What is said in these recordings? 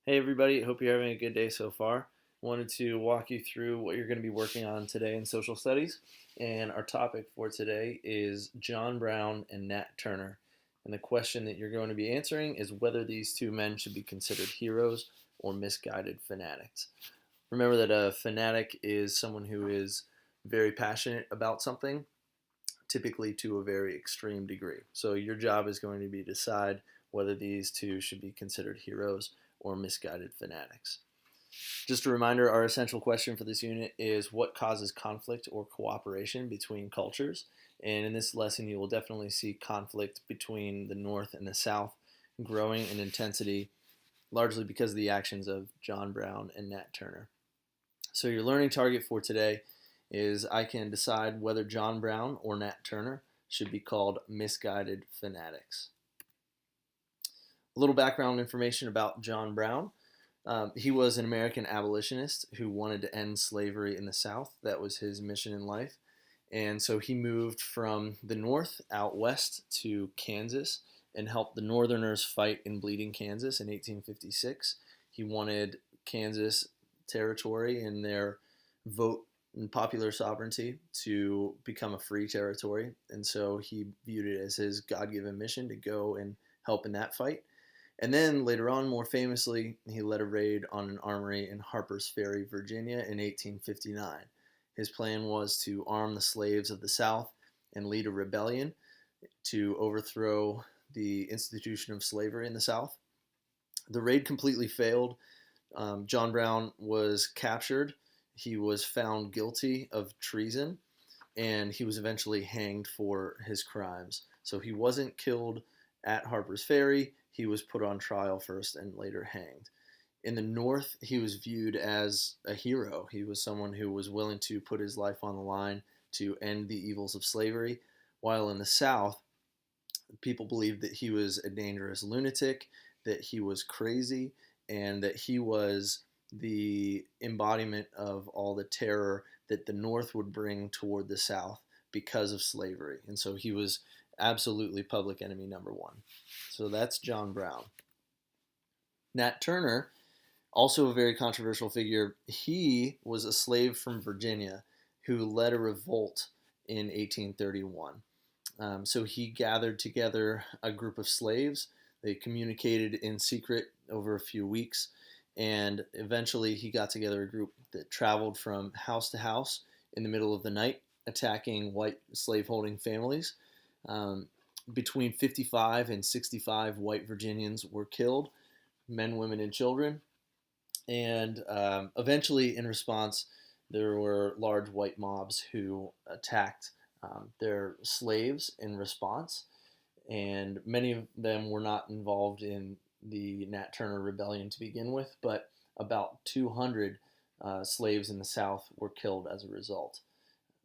Hey everybody, hope you're having a good day so far. Wanted to walk you through what you're going to be working on today in social studies. And our topic for today is John Brown and Nat Turner. And the question that you're going to be answering is whether these two men should be considered heroes or misguided fanatics. Remember that a fanatic is someone who is very passionate about something, typically to a very extreme degree. So your job is going to be to decide whether these two should be considered heroes or misguided fanatics. Just a reminder, our essential question for this unit is what causes conflict or cooperation between cultures? And in this lesson, you will definitely see conflict between the North and the South growing in intensity, largely because of the actions of John Brown and Nat Turner. So your learning target for today is I can decide whether John Brown or Nat Turner should be called misguided fanatics. A little background information about John Brown. He was an American abolitionist who wanted to end slavery in the South. That was his mission in life. And so he moved from the North out west to Kansas and helped the Northerners fight in Bleeding, Kansas in 1856. He wanted Kansas territory and their vote and popular sovereignty to become a free territory. And so he viewed it as his God-given mission to go and help in that fight. And then later on, more famously, he led a raid on an armory in Harper's Ferry, Virginia in 1859. His plan was to arm the slaves of the South and lead a rebellion to overthrow the institution of slavery in the South. The raid completely failed. John Brown was captured. He was found guilty of treason, and he was eventually hanged for his crimes. So he wasn't killed at Harper's Ferry. He was put on trial first and later hanged. In the North, he was viewed as a hero. He was someone who was willing to put his life on the line to end the evils of slavery, while in the South, people believed that he was a dangerous lunatic, that he was crazy, and that he was the embodiment of all the terror that the North would bring toward the South because of slavery. And so he was absolutely public enemy number one. So that's John Brown. Nat Turner, also a very controversial figure, he was a slave from Virginia who led a revolt in 1831. So he gathered together a group of slaves. They communicated in secret over a few weeks, and eventually he got together a group that traveled from house to house in the middle of the night, attacking white slaveholding families. Between 55 and 65 white Virginians were killed, men, women, and children. And eventually, in response, there were large white mobs who attacked their slaves in response. And many of them were not involved in the Nat Turner Rebellion to begin with, but about 200 slaves in the South were killed as a result.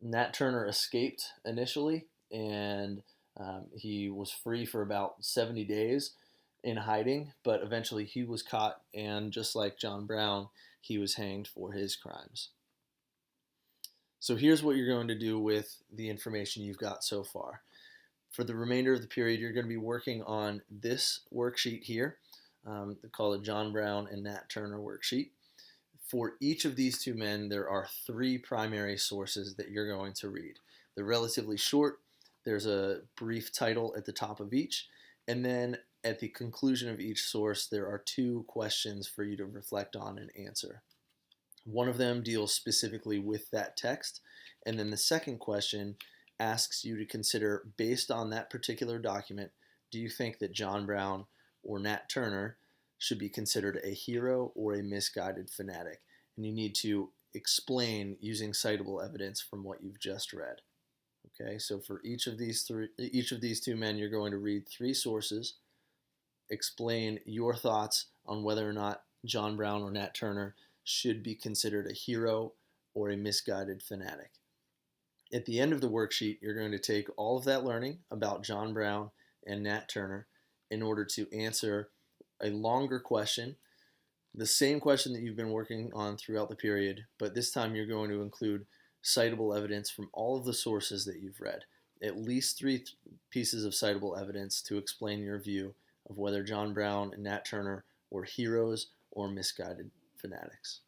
Nat Turner escaped initially, and he was free for about 70 days in hiding, but eventually he was caught, and just like John Brown, he was hanged for his crimes. So here's what you're going to do with the information you've got so far. For the remainder of the period, you're going to be working on this worksheet here. They call it John Brown and Nat Turner worksheet. For each of these two men, there are three primary sources that you're going to read. They're relatively short. There's a brief title at the top of each, and then at the conclusion of each source, there are two questions for you to reflect on and answer. One of them deals specifically with that text, and then the second question asks you to consider, based on that particular document, do you think that John Brown or Nat Turner should be considered a hero or a misguided fanatic? And you need to explain using citable evidence from what you've just read. Okay, so for each of these two men, you're going to read three sources, explain your thoughts on whether or not John Brown or Nat Turner should be considered a hero or a misguided fanatic. At the end of the worksheet, you're going to take all of that learning about John Brown and Nat Turner in order to answer a longer question, the same question that you've been working on throughout the period, but this time you're going to include citable evidence from all of the sources that you've read. At least three pieces of citable evidence to explain your view of whether John Brown and Nat Turner were heroes or misguided fanatics.